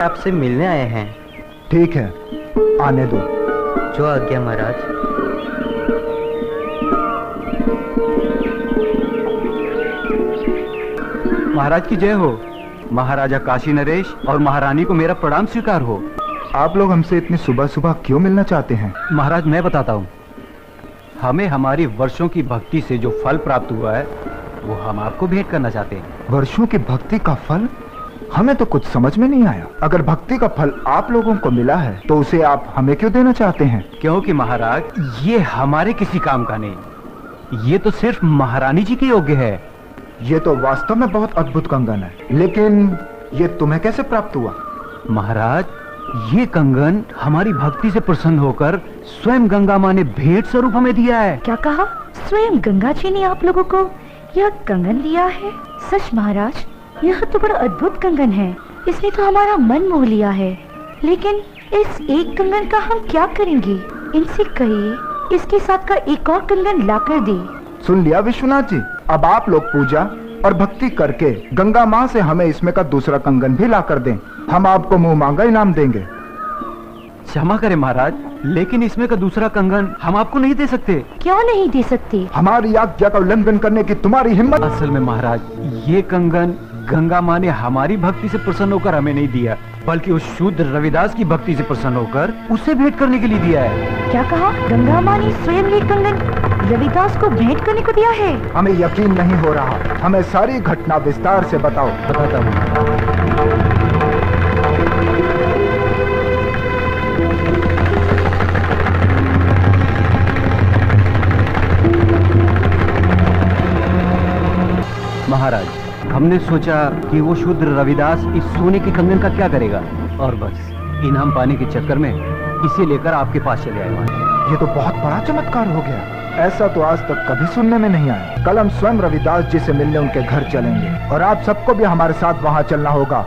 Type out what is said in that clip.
आपसे मिलने आए हैं। ठीक है, आने दो। जो आज्ञा महाराज। महाराज की जय हो। महाराजा काशी नरेश और महारानी को मेरा प्रणाम स्वीकार हो। आप लोग हमसे इतनी सुबह सुबह क्यों मिलना चाहते हैं? महाराज मैं बताता हूँ। हमें हमारी वर्षों की भक्ति से जो फल प्राप्त हुआ है वो हम आपको भेंट करना चाहते हैं। वर्षों की भक्ति का फल? हमें तो कुछ समझ में नहीं आया। अगर भक्ति का फल आप लोगों को मिला है तो उसे आप हमें क्यों देना चाहते हैं? क्योंकि महाराज ये हमारे किसी काम का नहीं, ये तो सिर्फ महारानी जी के योग्य है। ये तो वास्तव में बहुत अद्भुत कंगन है, लेकिन ये तुम्हें कैसे प्राप्त हुआ? महाराज ये कंगन हमारी भक्ति से प्रसन्न होकर स्वयं गंगा माँ ने भेंट स्वरूप हमें दिया है। क्या कहा? स्वयं गंगा जी ने आप लोगों को यह कंगन दिया है? सच महाराज, यह तो बड़ा अद्भुत कंगन है। इसने तो हमारा मन मोह लिया है। लेकिन इस एक कंगन का हम क्या करेंगे? इनसे कहिए इसके साथ का एक और कंगन लाकर दे। सुन लिया विश्वनाथ जी, अब आप लोग पूजा और भक्ति करके गंगा माँ से हमें इसमें का दूसरा कंगन भी लाकर दें। हम आपको मुंह मांगा इनाम देंगे। क्षमा करें महाराज, लेकिन इसमें का दूसरा कंगन हम आपको नहीं दे सकते। क्यों नहीं दे सकते? हमारी आज्ञा का उल्लंघन करने की तुम्हारी हिम्मत? असल में महाराज ये कंगन गंगा माँ ने हमारी भक्ति से प्रसन्न होकर हमें नहीं दिया, बल्कि उस शूद्र रविदास की भक्ति से प्रसन्न होकर उसे भेंट करने के लिए दिया है। क्या कहा? गंगा माँ ने स्वयं ये कंगन रविदास को भेंट करने को दिया है? हमें यकीन नहीं हो रहा। हमें सारी घटना विस्तार से बताओ। बताता हूँ। महाराज हमने सोचा कि वो शूद्र रविदास इस सोने के कंगन का क्या करेगा, और बस इनाम पाने के चक्कर में इसे लेकर आपके पास चले आए। ये तो बहुत बड़ा चमत्कार हो गया। ऐसा तो आज तक कभी सुनने में नहीं आया। कल हम स्वयं रविदास जी से मिलने उनके घर चलेंगे और आप सबको भी हमारे साथ वहाँ चलना होगा।